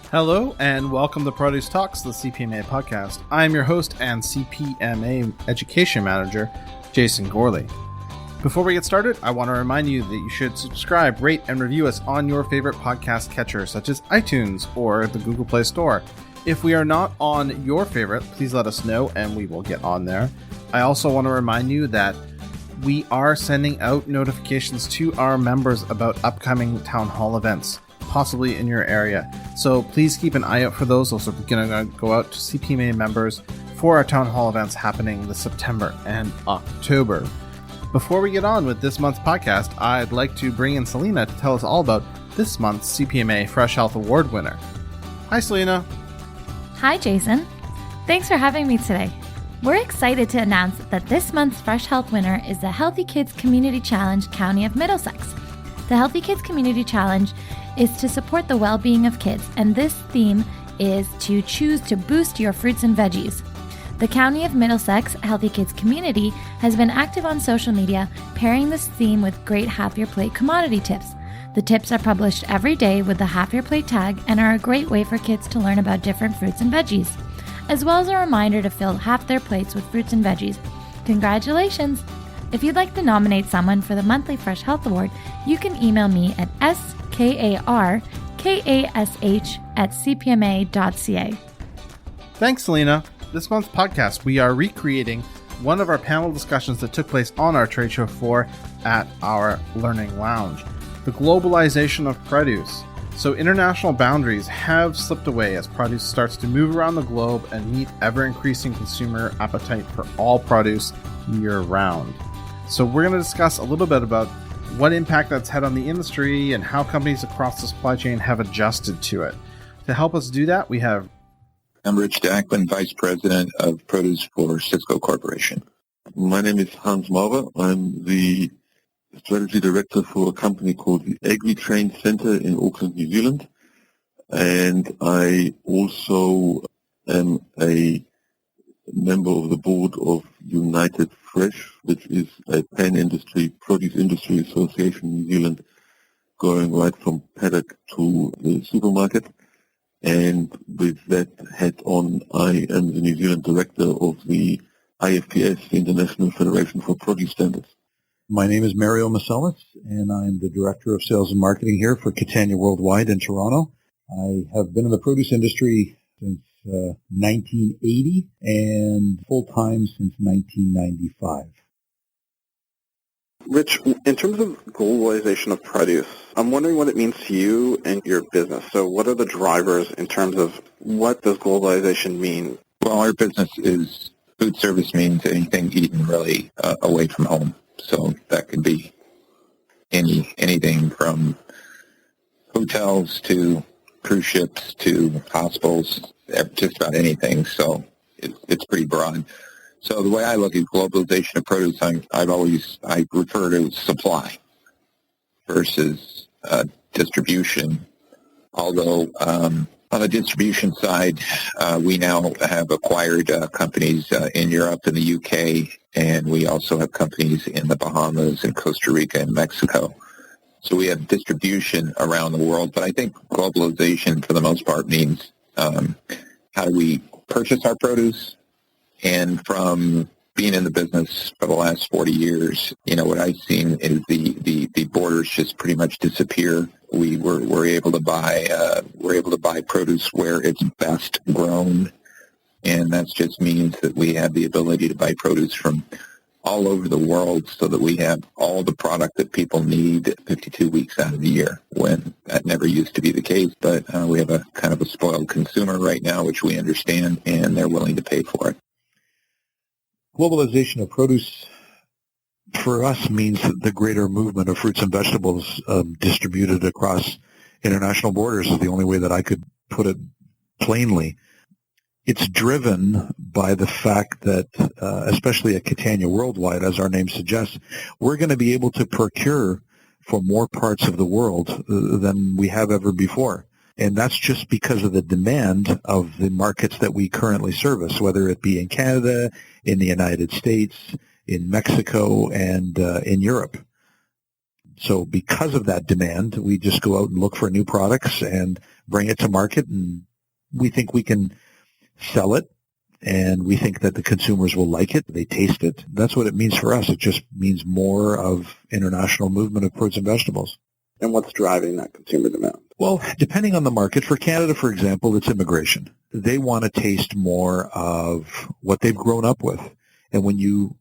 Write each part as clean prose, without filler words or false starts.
Hello and welcome to Produce Talks, the CPMA podcast. I am your host and CPMA Education Manager, Jason Gorley. Before we get started, I want to remind you that you should subscribe, rate, and review us on your favorite podcast catcher, such as iTunes or the Google Play Store. If we are not on your favorite, please let us know and we will get on there. I also want to remind you that we are sending out notifications to our members about upcoming town hall events, possibly in your area. So please keep an eye out for those. Also, we're going to go out to CPMA members for our town hall events happening this September and October. Before we get on with this month's podcast, I'd like to bring in Selena to tell us all about this month's CPMA Fresh Health Award winner. Hi, Selena. Hi, Jason. Thanks for having me today. We're excited to announce that this month's Fresh Health winner is the Healthy Kids Community Challenge County of Middlesex. The Healthy Kids Community Challenge is to support the well-being of kids, and this theme is to choose to boost your fruits and veggies. The County of Middlesex Healthy Kids community has been active on social media, pairing this theme with great Half Your Plate commodity tips. The tips are published every day with the Half Your Plate tag and are a great way for kids to learn about different fruits and veggies, as well as a reminder to fill half their plates with fruits and veggies. Congratulations! If you'd like to nominate someone for the monthly Fresh Health Award, you can email me at skarkash@cpma.ca. Thanks, Selena. This month's podcast, we are recreating one of our panel discussions that took place on our trade show floor at our Learning Lounge, the globalization of produce. So international boundaries have slipped away as produce starts to move around the globe and meet ever-increasing consumer appetite for all produce year-round. So we're going to discuss a little bit about what impact that's had on the industry and how companies across the supply chain have adjusted to it. To help us do that, we have... I'm Rich Dachman, Vice President of Produce for Sysco Corporation. My name is Hans Maurer. I'm the Strategy Director for a company called the Agri-Chain Center in Auckland, New Zealand. And I also am a member of the board of United Fresh, which is a pan-industry produce industry association in New Zealand, going right from paddock to the supermarket. And with that hat on, I am the New Zealand director of the IFPS, the International Federation for Produce Standards. My name is Masellis, and I'm the Director of Sales and Marketing here for Catania Worldwide in Toronto. I have been in the produce industry since 1980 and full-time since 1995. Rich, in terms of globalization of produce, I'm wondering what it means to you and your business. So what are the drivers in terms of what does globalization mean? Well, our business is food service, means anything eaten really away from home. So that could be anything from hotels to cruise ships to hospitals, just about anything. So it's pretty broad. So the way I look at globalization of produce, I refer to supply versus distribution. Although on the distribution side, we now have acquired companies in Europe and the UK, and we also have companies in the Bahamas and Costa Rica and Mexico. So we have distribution around the world. But I think globalization, for the most part, means how do we purchase our produce? And from being in the business for the last 40 years, what I've seen is the borders just pretty much disappear. We're able to buy produce where it's best grown, and that just means that we have the ability to buy produce from all over the world so that we have all the product that people need 52 weeks out of the year, when that never used to be the case. But we have a kind of a spoiled consumer right now, which we understand, and they're willing to pay for it. Globalization of produce for us means the greater movement of fruits and vegetables distributed across international borders is the only way that I could put it plainly. It's driven by the fact that, especially at Catania Worldwide, as our name suggests, we're going to be able to procure for more parts of the world than we have ever before. And that's just because of the demand of the markets that we currently service, whether it be in Canada, in the United States, in Mexico, and in Europe. So because of that demand, we just go out and look for new products and bring it to market, and we think we can sell it, and we think that the consumers will like it. They taste it. That's what it means for us. It just means more of international movement of fruits and vegetables. And what's driving that consumer demand? Well, depending on the market, for Canada, for example, it's immigration. They want to taste more of what they've grown up with. And when you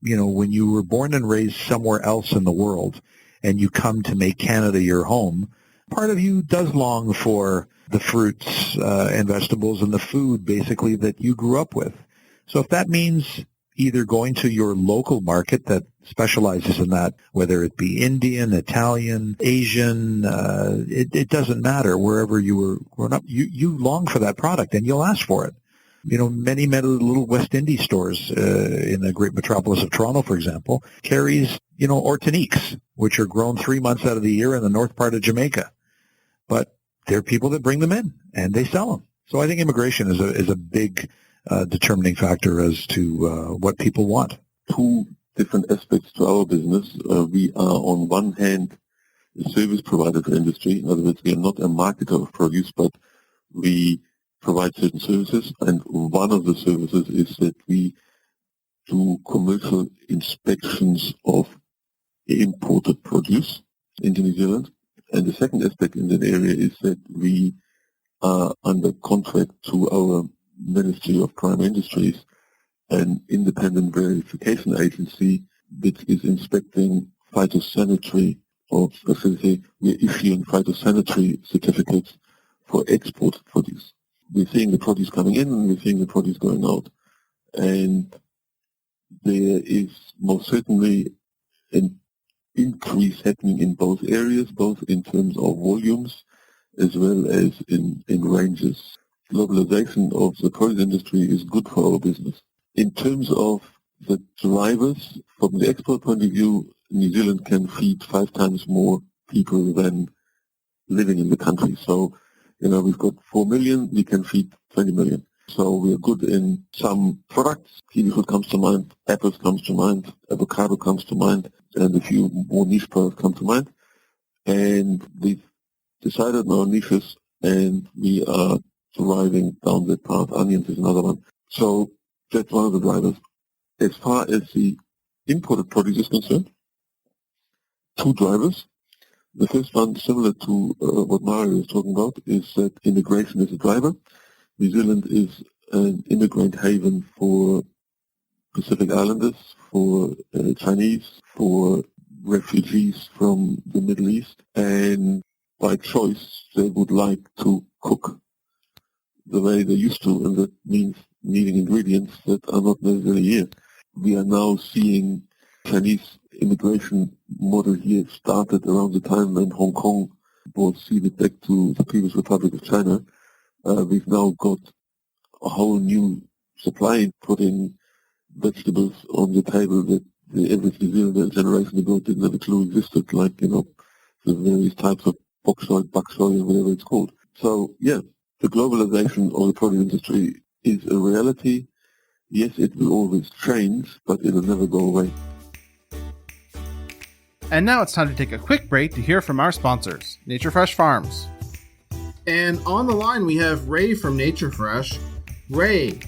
were born and raised somewhere else in the world and you come to make Canada your home, part of you does long for the fruits and vegetables and the food, basically, that you grew up with. So if that means either going to your local market that specializes in that, whether it be Indian, Italian, Asian, it doesn't matter. Wherever you were growing up, you long for that product and you'll ask for it. Many little West Indies stores in the great metropolis of Toronto, for example, carries, Ortaniques, which are grown 3 months out of the year in the north part of Jamaica. But there are people that bring them in and they sell them. So I think immigration is a big determining factor as to what people want. Two different aspects to our business. We are on one hand a service provider to industry. In other words, we are not a marketer of produce, but we provide certain services, and one of the services is that we do commercial inspections of imported produce into New Zealand. And the second aspect in that area is that we are under contract to our Ministry of Primary Industries, an independent verification agency which is inspecting phytosanitary, or specifically we're issuing phytosanitary certificates for export produce. We're seeing the produce coming in and we're seeing the produce going out. And there is most certainly an increase happening in both areas, both in terms of volumes as well as in ranges. Globalization of the produce industry is good for our business. In terms of the drivers, from the export point of view, New Zealand can feed 5 times more people than living in the country. So, we've got 4 million, we can feed 20 million. So we are good in some products. Kiwi fruit comes to mind, apples comes to mind, avocado comes to mind, and a few more niche products come to mind. And we've decided on our niches, and we are driving down that path. Onions is another one. So that's one of the drivers. As far as the imported produce is concerned, 2 drivers. The first one, similar to what Maurer is talking about, is that immigration is a driver. New Zealand is an immigrant haven for Pacific Islanders, for Chinese, for refugees from the Middle East, and by choice they would like to cook the way they used to, and that means needing ingredients that are not necessarily here. We are now seeing Chinese immigration model here started around the time when Hong Kong was ceded back to the People's Republic of China. We've now got a whole new supply, putting vegetables on the table that the average New Zealander a generation ago didn't have a clue existed, like, the various types of bok choy, and whatever it's called. So, yeah, the globalization of the produce industry is a reality. Yes, it will always change, but it will never go away. And now it's time to take a quick break to hear from our sponsors, Nature Fresh Farms. And on the line we have Ray from Nature Fresh. Ray,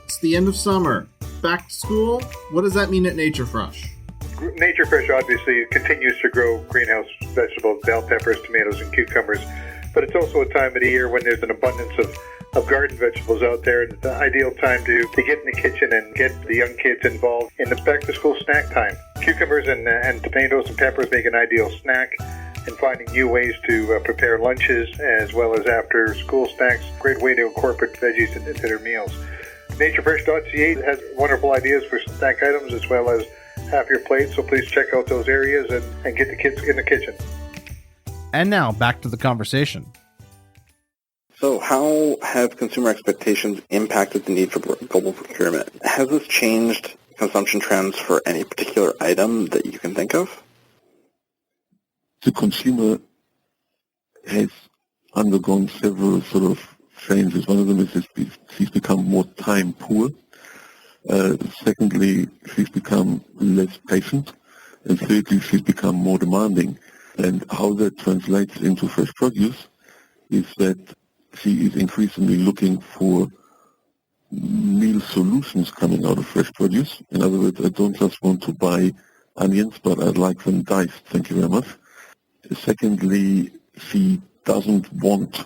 it's the end of summer. Back to school? What does that mean at Nature Fresh? Nature Fresh obviously continues to grow greenhouse vegetables, bell peppers, tomatoes, and cucumbers. But it's also a time of the year when there's an abundance of garden vegetables out there. It's the ideal time to get in the kitchen and get the young kids involved in the back-to-school snack time. Cucumbers and tomatoes and peppers make an ideal snack, and finding new ways to prepare lunches as well as after-school snacks. Great way to incorporate veggies into their meals. NatureFresh.ca has wonderful ideas for snack items as well as half your plate, so please check out those areas and get the kids in the kitchen. And now, back to the conversation. So how have consumer expectations impacted the need for global procurement? Has this changed consumption trends for any particular item that you can think of? The consumer has undergone several sort of changes. One of them is that she's become more time poor. Secondly, she's become less patient. And thirdly, she's become more demanding. And how that translates into fresh produce is that she is increasingly looking for meal solutions coming out of fresh produce. In other words, I don't just want to buy onions, but I'd like them diced. Thank you very much. Secondly, she doesn't want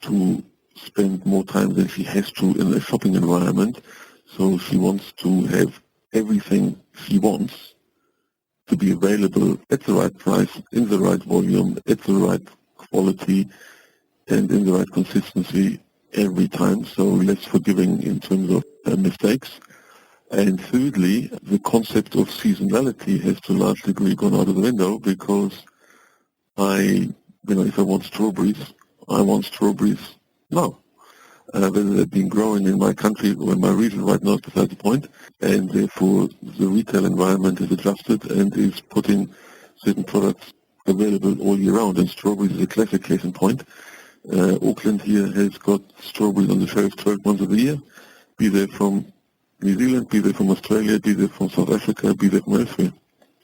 to spend more time than she has to in a shopping environment, so she wants to have everything she wants to be available at the right price, in the right volume, at the right quality, and in the right consistency every time, so less forgiving in terms of mistakes. And thirdly, the concept of seasonality has to a large degree gone out of the window, because if I want strawberries, I want strawberries now. Whether they've been growing in my country or in my region right now is beside the point, and therefore the retail environment is adjusted and is putting certain products available all year round, and strawberries is a classic case in point. Auckland here has got strawberries on the shelf 12 months of the year, be they from New Zealand, be they from Australia, be they from South Africa, be they from elsewhere.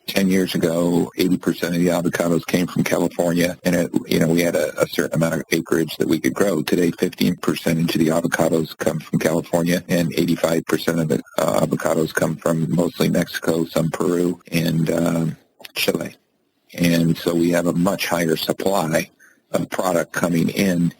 10 years ago, 80% of the avocados came from California, and we had a certain amount of acreage that we could grow. Today, 15% of the avocados come from California, and 85% of the avocados come from mostly Mexico, some Peru, and Chile. And so we have a much higher supply of product coming in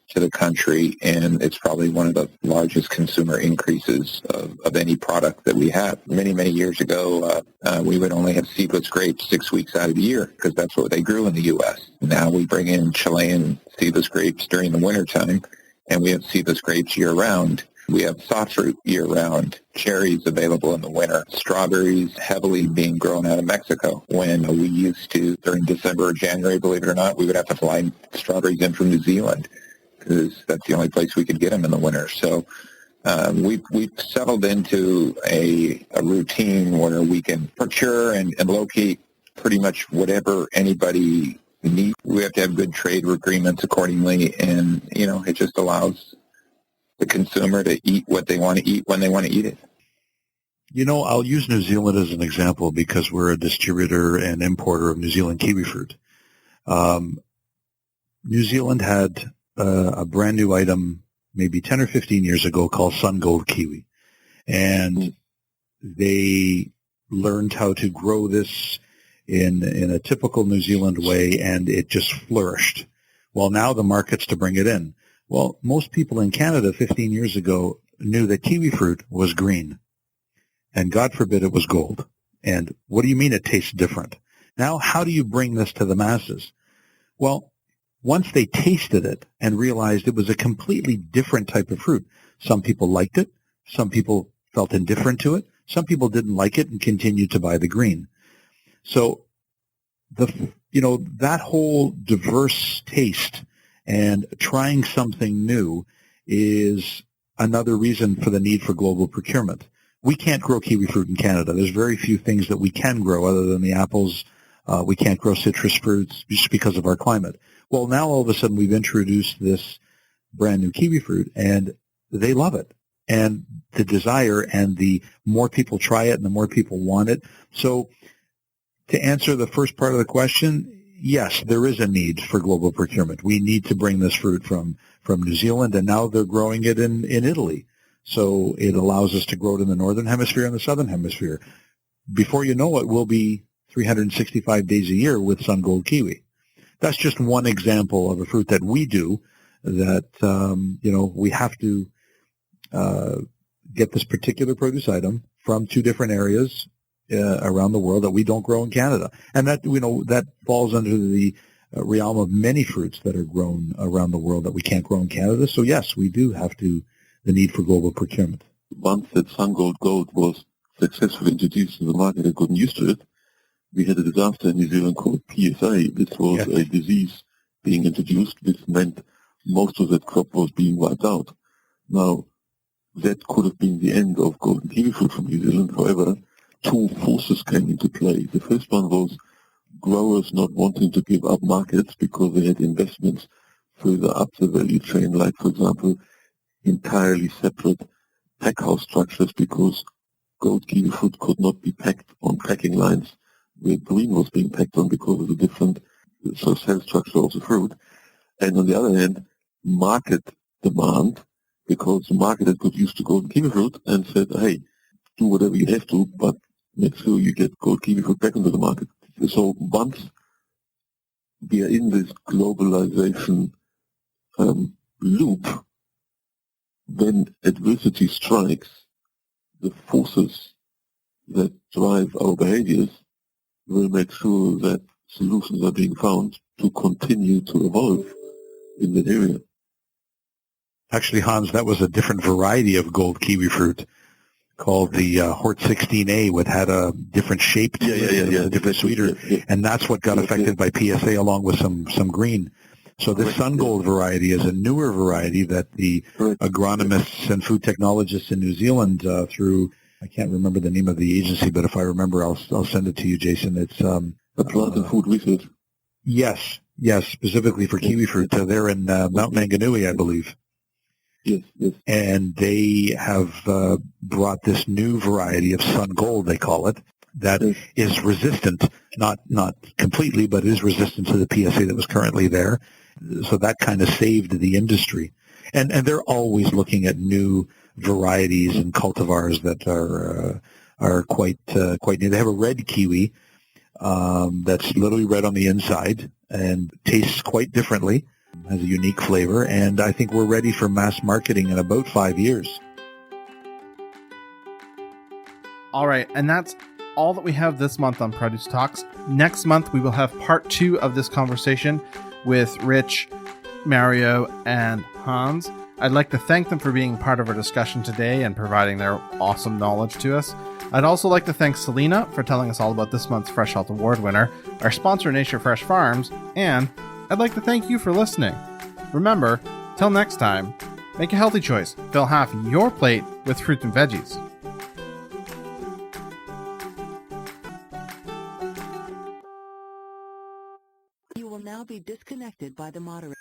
to the country, and it's probably one of the largest consumer increases of any product that we have. Many, many years ago, we would only have seedless grapes 6 weeks out of the year because that's what they grew in the U.S. Now we bring in Chilean seedless grapes during the wintertime, and we have seedless grapes year-round. We have soft fruit year-round, cherries available in the winter, strawberries heavily being grown out of Mexico. When we used to, during December or January, believe it or not, we would have to fly strawberries in from New Zealand, because that's the only place we could get them in the winter. So we've settled into a routine where we can procure and locate pretty much whatever anybody needs. We have to have good trade agreements accordingly, and, it just allows the consumer to eat what they want to eat when they want to eat it. I'll use New Zealand as an example because we're a distributor and importer of New Zealand kiwi fruit. New Zealand had a brand new item maybe 10 or 15 years ago called Sun Gold Kiwi. And they learned how to grow this in a typical New Zealand way, and it just flourished. Well, now the market's to bring it in. Well, most people in Canada 15 years ago knew that kiwi fruit was green, and God forbid it was gold. And what do you mean it tastes different? Now, how do you bring this to the masses? Well, once they tasted it and realized it was a completely different type of fruit, some people liked it, some people felt indifferent to it, some people didn't like it and continued to buy the green. So that whole diverse taste and trying something new is another reason for the need for global procurement. We can't grow kiwi fruit in Canada. There's very few things that we can grow other than the apples. We can't grow citrus fruits just because of our climate. Well, now all of a sudden we've introduced this brand new kiwi fruit, and they love it. And the desire, and the more people try it and the more people want it. So to answer the first part of the question, yes, there is a need for global procurement. We need to bring this fruit from New Zealand, and now they're growing it in Italy. So it allows us to grow it in the northern hemisphere and the southern hemisphere. Before you know it, we'll be 365 days a year with Sun Gold Kiwi. That's just one example of a fruit that we do that, we have to get this particular produce item from two different areas around the world that we don't grow in Canada. And that falls under the realm of many fruits that are grown around the world that we can't grow in Canada. So yes, we do have the need for global procurement. Once that Sun Gold was successfully introduced to the market and gotten used to it, we had a disaster in New Zealand called PSA. This was a disease being introduced, which meant most of that crop was being wiped out. Now, that could have been the end of golden kiwi fruit from New Zealand. However, two forces came into play. The first one was growers not wanting to give up markets because they had investments further up the value chain, like, for example, entirely separate pack house structures, because gold kiwi fruit could not be packed on packing lines where green was being packed on because of the different cell structure of the fruit. And on the other hand, market demand, because the market had got used to golden kiwi fruit and said, hey, do whatever you have to, but make sure you get gold kiwi fruit back into the market. So once we are in this globalization loop, when adversity strikes, the forces that drive our behaviors will make sure that solutions are being found to continue to evolve in that area. Actually, Hans, that was a different variety of gold kiwi fruit called the Hort 16A, which had a different shape to it, a different sweeter, and that's what got affected by PSA along with some green. So this sun gold variety is a newer variety that the agronomists and food technologists in New Zealand through, I can't remember the name of the agency, but if I remember, I'll send it to you, Jason. It's the Plant and Food Research. Yes, specifically for kiwi fruit. They're in Mount Manganui, I believe. Yes. And they have brought this new variety of sun gold, they call it, that is resistant, not completely, but is resistant to the PSA that was currently there. So that kind of saved the industry. And they're always looking at new varieties and cultivars that are quite new. They have a red kiwi that's literally red on the inside and tastes quite differently, has a unique flavor, and I think we're ready for mass marketing in about 5 years. All right, and that's all that we have this month on Produce Talks. Next month, we will have part 2 of this conversation with Rich, Mario, and Hans. I'd like to thank them for being part of our discussion today and providing their awesome knowledge to us. I'd also like to thank Selena for telling us all about this month's Fresh Health Award winner, our sponsor, Nature Fresh Farms, and I'd like to thank you for listening. Remember, till next time, make a healthy choice. Fill half your plate with fruit and veggies. You will now be disconnected by the moderator.